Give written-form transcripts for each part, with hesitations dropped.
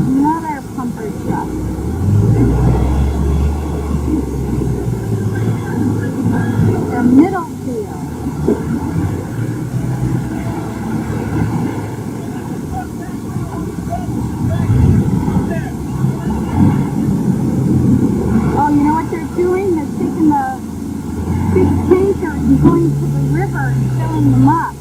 Another pumper truck. The Middlefield. Oh, you know what they're doing? They're taking the big tankers and going to the river and filling them up.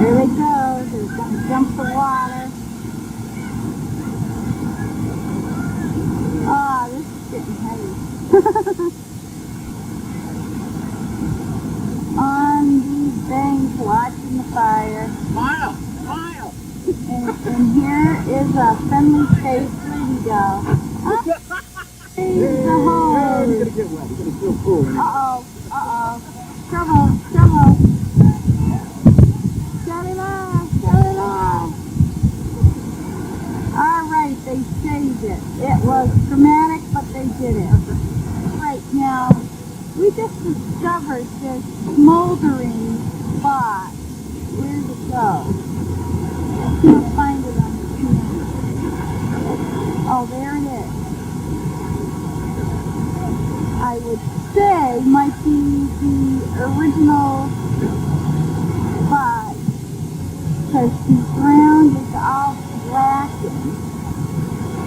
Here they go. They're going to jump the water. Oh, this is getting heavy. On the bank, watching the fire. Smile! Smile! And here is a friendly face. Where'd he go? Here's the hose. You're gonna get wet. You're gonna feel cool. Uh-oh. Uh-oh. Trouble. Trouble. Shut it off. Shut it off. Alright, they saved it. It was dramatic, but they did it. Right now, we just discovered this smoldering spot. Where'd it go? I can't find it on the camera. Oh, there it is. I would say might be the original spot because the ground is all blackened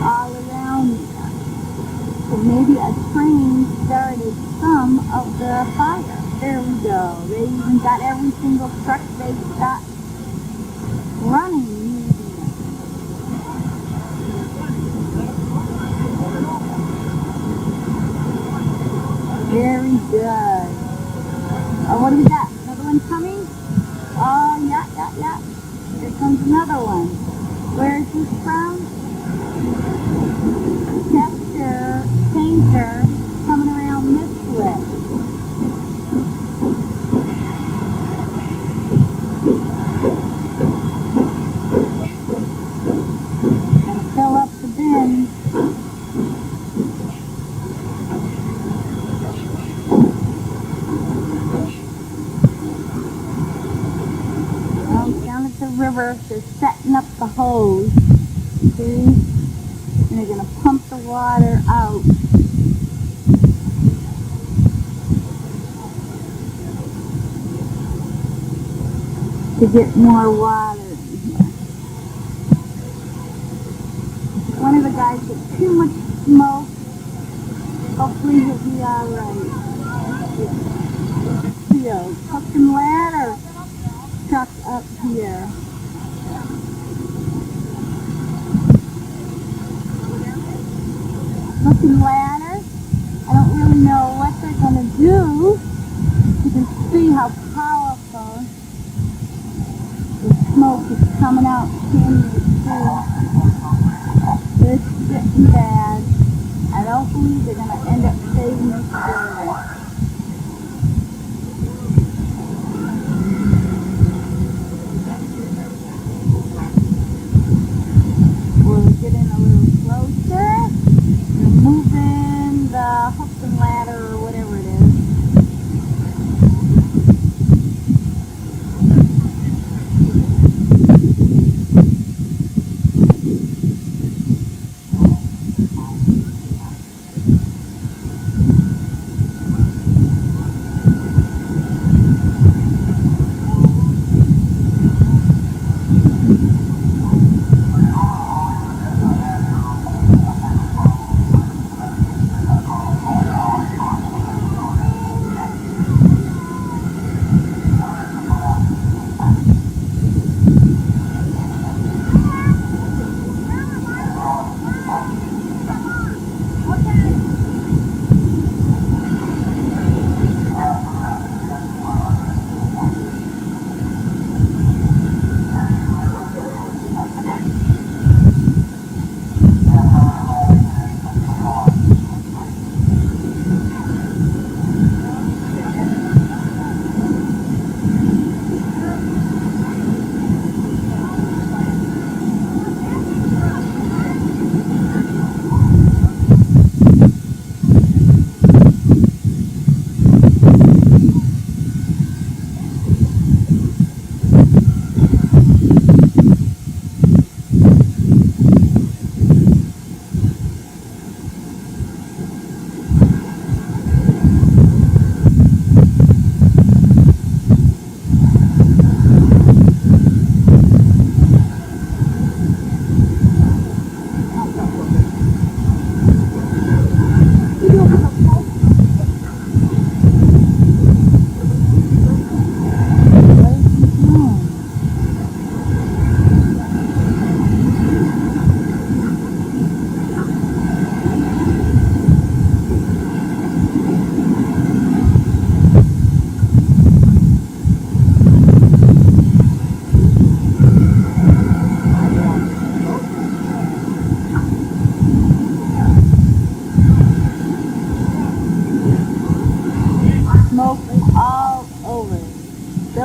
all around there. So maybe a train started some of the fire. There we go. They even got every single truck they got running using it. Very good. Oh, what do we got? Another one coming? Oh, yeah. Here comes another one. Where is this from? Chester tanker coming around this way. And fill up the bin. Down at the river, they're setting up the hose. See? And they're going to pump the water out. To get more water in here. One of the guys got too much smoke. Hopefully he'll be alright. Hook and ladder truck up here. Hook and ladder. I don't really know what they're going to do. You can see how powerful the smoke is coming out. Can't even see. It's getting bad. I don't believe they're going to end up saving this building. We'll get in a little closer. We're moving the hook and ladder or whatever it is.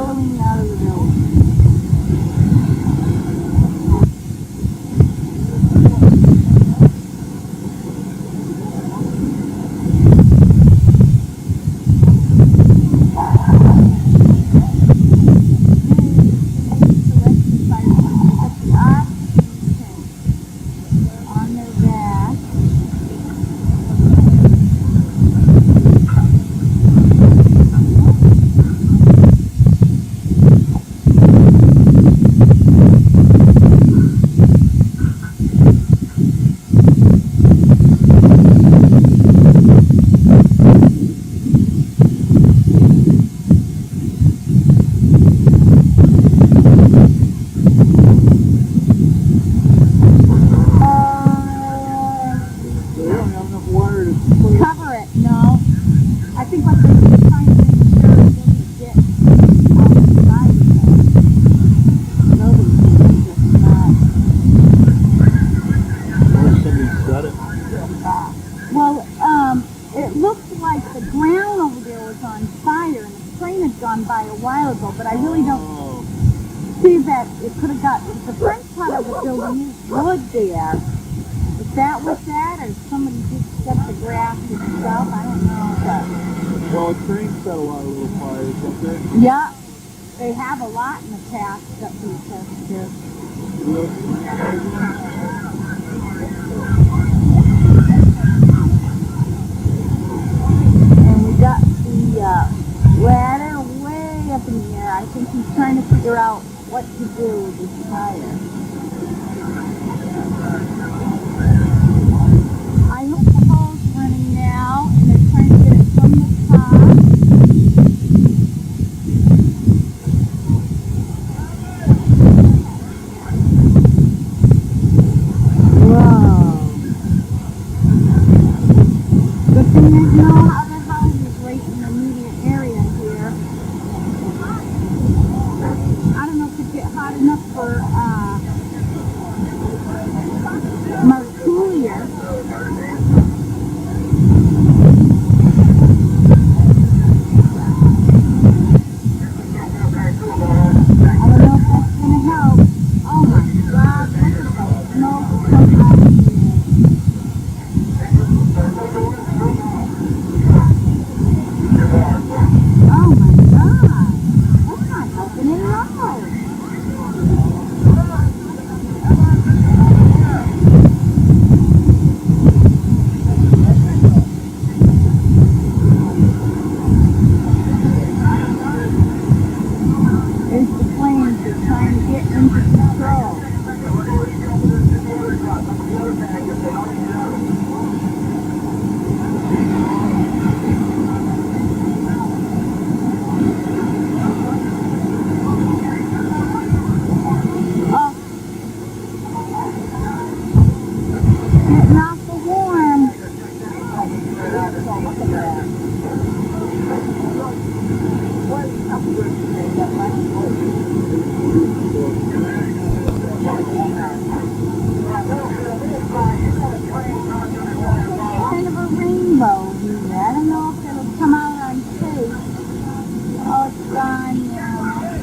billowing out of the building. On their back. They don't have enough water to put it. Cover it, no. I think what they're trying to make sure it doesn't get outside of the building. It's not. Or somebody set it. Well, it looked like the ground over there was on fire and the train had gone by a while ago, but I really don't Oh, see that it could have got, the front part of the building is wood there. If that was that, or somebody just set the grass and stuff, I don't know, but well, trains set a lot of little fires, don't they? yeah, they have a lot in the past that we tested here. And we got the ladder way up in the air. I think he's trying to figure out what to do with this tire. I hope the hole's running now, and they're trying to get it from the top. Whoa. Good thing there's no other houses right in the immediate area here. I don't know if it get hot enough for Martulia. I don't know if that's gonna help. Oh my God, look at the smoke coming out of here. Oh my God, that's not helping at all. There's the flames they're trying to get into control. Oh, getting awful warm. Kind of a rainbow here. I don't know if it'll come out on tape. Oh, it's gone now.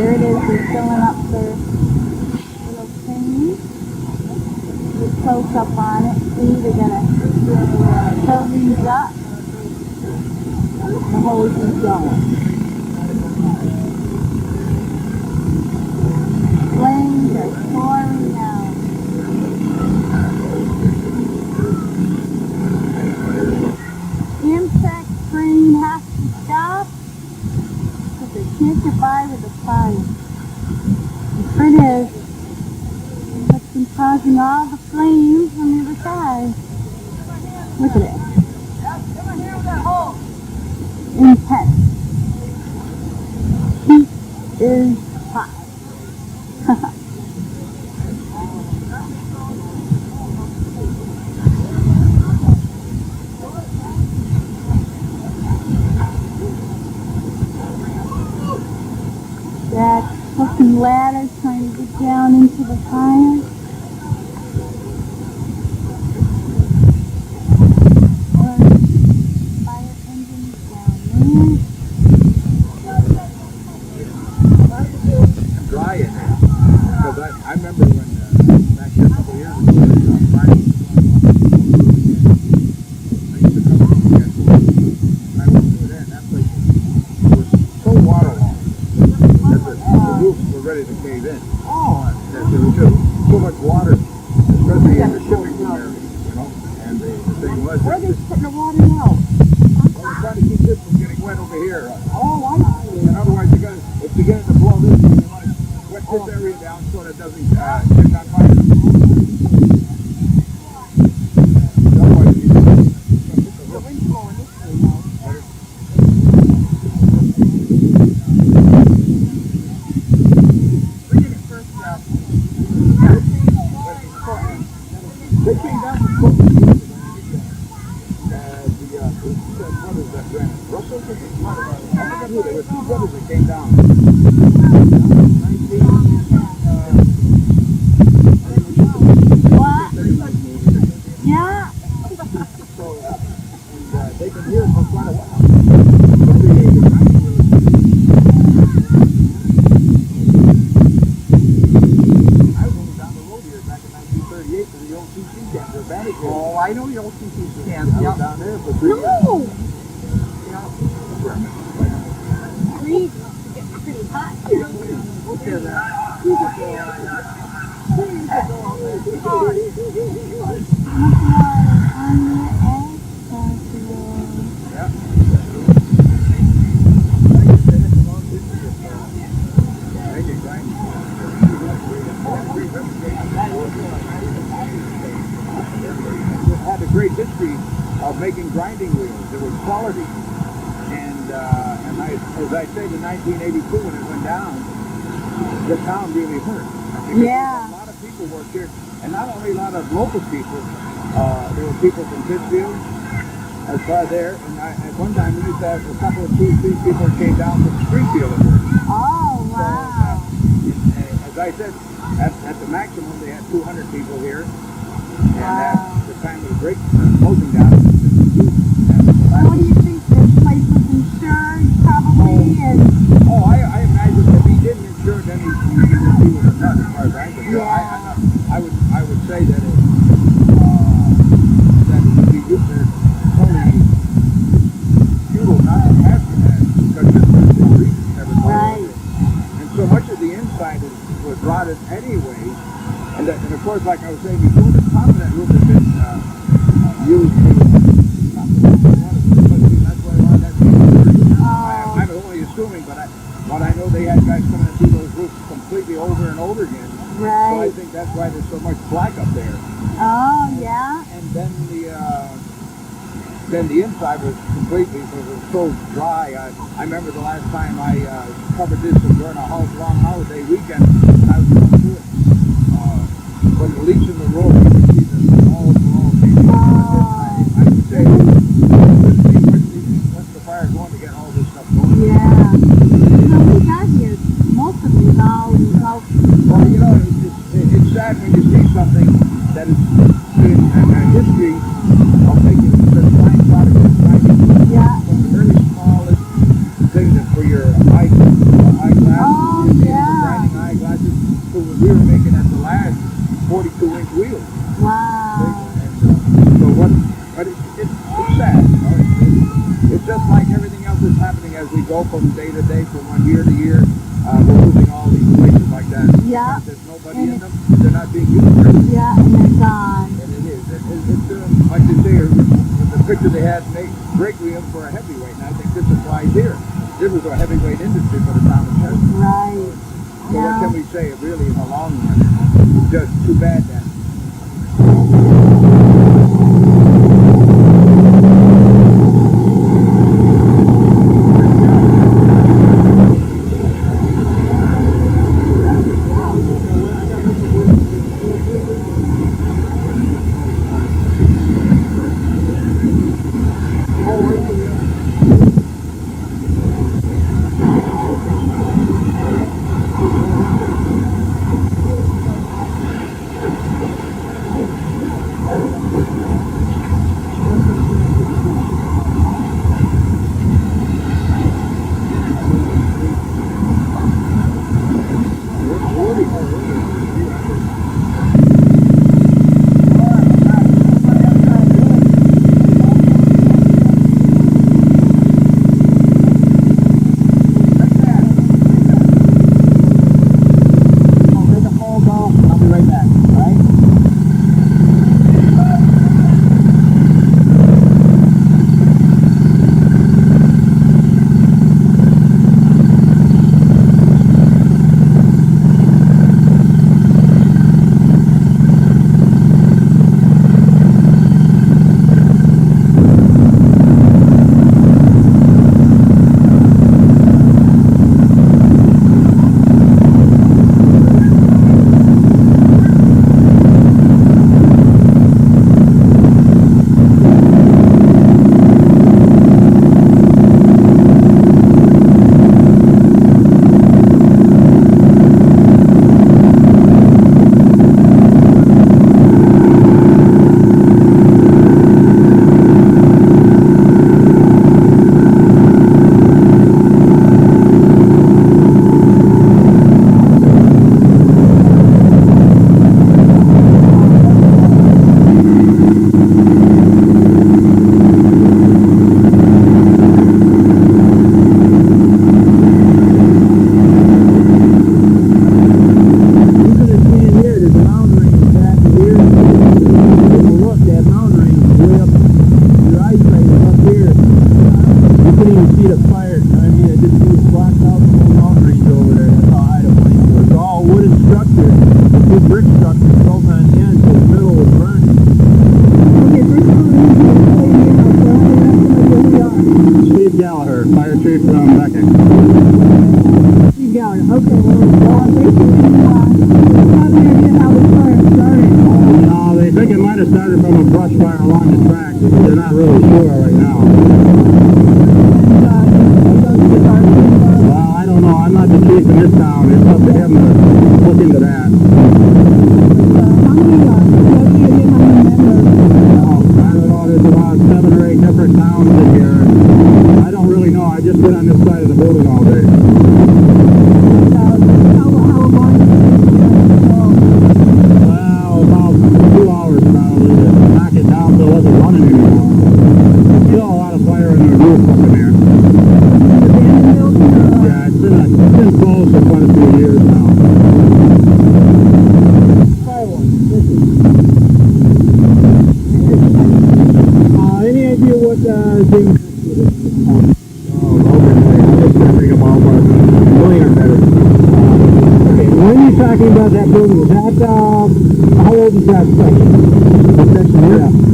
There it is. They're filling up their little thing. Get close up on it. See, they're gonna fill these up. The hose is going. Flames are pouring out. Impact train has to stop because they can't get by with the fire. There it is. That's been causing all the flames on the other side. Look at it. Intense. Heat is hot. That fucking ladder trying to get down into the fire. Fire engines down there. Dry in there. Because I remember when, back here a couple of years ago, Friday, I used to come from the schedule. I went through there, and that place was so waterlogged that the roofs were ready to cave in. Oh, that there was just so much water, especially in the shipping area, you know. And the thing was, Where are they putting the water now? we're trying to keep this from getting wet over here. Oh, I see. And otherwise, if you get it to blow this, you want to wet this area down so that it doesn't catch on fire. Otherwise, you The wind's blowing this way now. We did it first, they came down from Brooklyn. The brothers that ran it. Russell, I forgot who they were. Two brothers that came down. 19, What? Yeah. so, and they've been here for quite a while. But the I was only down the road here back in 1938 to the old CC camp, the Bendix Mill. Oh, I know the old CC I camp. was Yeah. down there for 3 years. No! It's pretty hot here. Look at that. Yeah. I used to hit the long distance of making grinding. Had a great history of making grinding wheels. There was quality. And as I said, in 1982 when it went down, the town really hurt. Because Yeah. a lot of people worked here, and not only a lot of local people, there were people from Middlefield, as far there, and at one time we used to have a couple of 2-3 people that came down from Springfield and worked. Oh, wow. As I said, at the maximum they had 200 people here, and at the time of the great closing down, it was 52. What do you think? This place was insured, probably, and Oh, I imagine if he didn't insure it, then he was a nut as far as I can tell. Yeah. I would say that it would be good for totally futile not to have that because just for the reason never told Right. And so much of the inside was rotted anyway. And of course, like I was saying before, the top of that roof has been used to that's why a lot of that I'm only assuming, but I know they had guys coming and do those roofs completely over and over again. So I right. think that's why there's so much black up there. Oh, yeah. And then the inside was completely, it was so dry. I remember the last time I covered this during a long holiday weekend, and I was going through it. When the leaks in the road, you could see the walls were all painted. I would say, once the fire going to get all this stuff going. Yeah. So we got here. Most of these all Well, you know, it's sad when you see something that is in a history of making such fine products, Yeah. from the very smallest thing that for your eyeglasses. Oh, yeah. eyeglasses, so we were making at the last 42-inch wheels. Wow. So but it's sad. You know? It's just like everything else that's happening as we go from day to day, from one year to year. We're losing all these places like that. Yeah. There's nobody in them. They're not being used. Yeah, and they're gone. And it is. It's like they say, the picture they had made brake wheels for a heavyweight, and I think this applies here. This is a heavyweight industry for the town of Chester. Right. So what can we say, really, in the long run? It's just too bad that.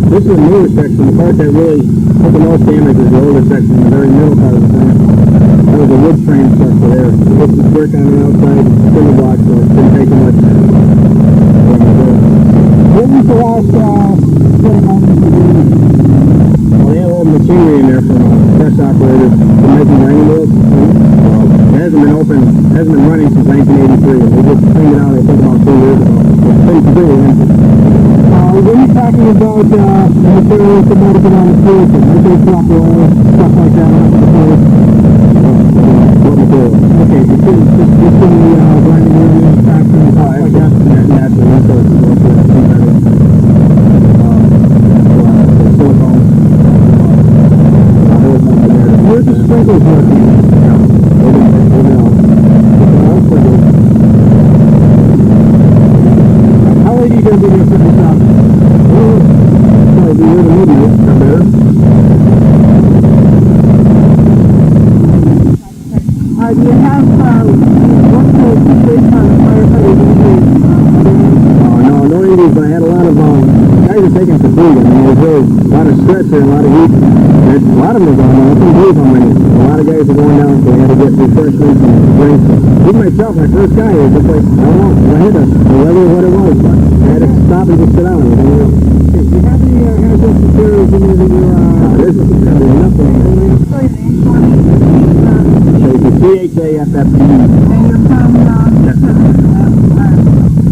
This is a newer section. The part that really took the most damage is the older section, the very middle part of the plant. That was a wood frame structure there. It was some brick on the outside, cinder block, so it didn't take much. What was the last setting on this machine? Well, they had a little machinery in there from press operators for making grinding wheels. It hasn't been open, hasn't been running since 1983. They just cleaned it out, I think, about 2 years ago. It's been completely empty. When you're talking about the materials that might have been on the field, like they drop oil, stuff like that on the field. What material? Okay, just in the grinding area. do you have, what's the situation on the firefighter injuries? No injuries, but I had a lot of, guys are taking fatigue. I mean, there was really a lot of stress there, a lot of heat. A lot of them are going down. I couldn't believe how many. A lot of guys are going down, so we had to get refreshments and drinks. Even myself, my first guy, it was just like, I don't know, I hit the weather, what it was, but I had to stop and just sit down. You know? Do you have any hazardous materials in there that you're, There's nothing. So it's a CHAFFP. And you're from,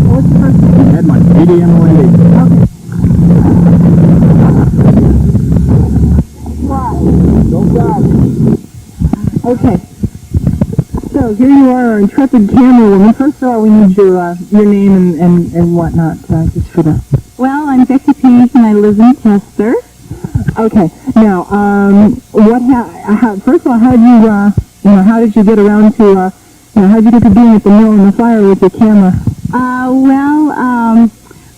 what's the first name? Edmund, EDMOND. Okay. no problem. Okay. So here you are, our intrepid camerawoman. First of all, we need your name and whatnot, just for the... Well, I'm Becky Pease, and I live in Chester. Okay. Now, first of all, how did you get around to, how did you get to being at the mill in the fire with your camera?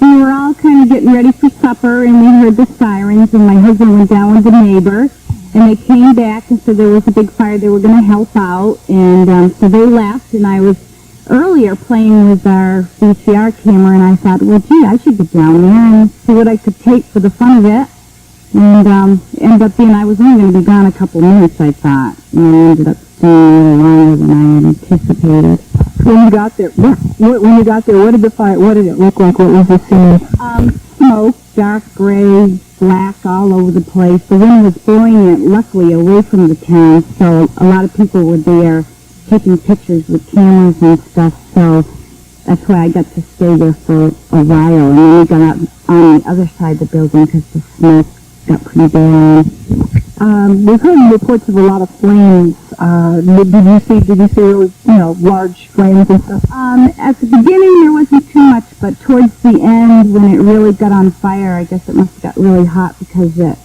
We were all kind of getting ready for supper, and we heard the sirens, and my husband went down with the neighbor, and they came back and said there was a big fire, they were going to help out, and so they left, and I was earlier playing with our VCR camera, and I thought, well, gee, I should get down there and see what I could take for the fun of it, and ended up being, I was only going to be gone a couple minutes, I thought, and I ended up staying a little longer than I had anticipated. When you got there, what did the fire, what did it look like? What was the scene? Smoke, dark gray, black all over the place. The wind was blowing it, luckily, away from the town, so a lot of people were there taking pictures with cameras and stuff, so that's why I got to stay there for a while. And then we got out on the other side of the building because the smoke got pretty bad. We've heard reports of a lot of flames. Did you see really, large flames and stuff? At the beginning there wasn't too much, but towards the end when it really got on fire, I guess it must have got really hot because it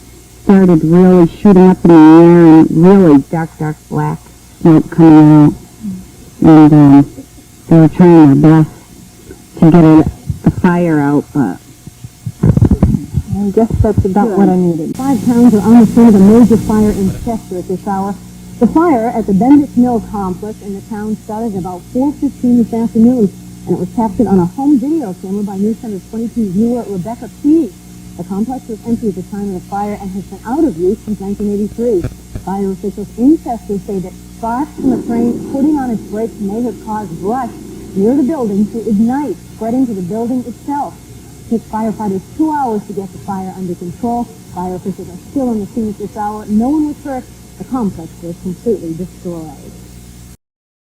started really shooting up in the air and really dark black smoke coming out. And they were trying their best to get the fire out, but I guess that's about what I needed. 5 towns are on the scene of a major fire in Chester at this hour. The fire at the Bendix Mill complex in the town started at about 4:15 this afternoon, and it was captured on a home video camera by News Center 22's viewer Rebecca Pease. The complex was empty at the time of the fire and has been out of use since 1983. Fire officials in Chester say that sparks from a train putting on its brakes may have caused brush near the building to ignite, spreading to the building itself. It took firefighters 2 hours to get the fire under control. Fire officials are still on the scene at this hour. No one was hurt. The complex was completely destroyed.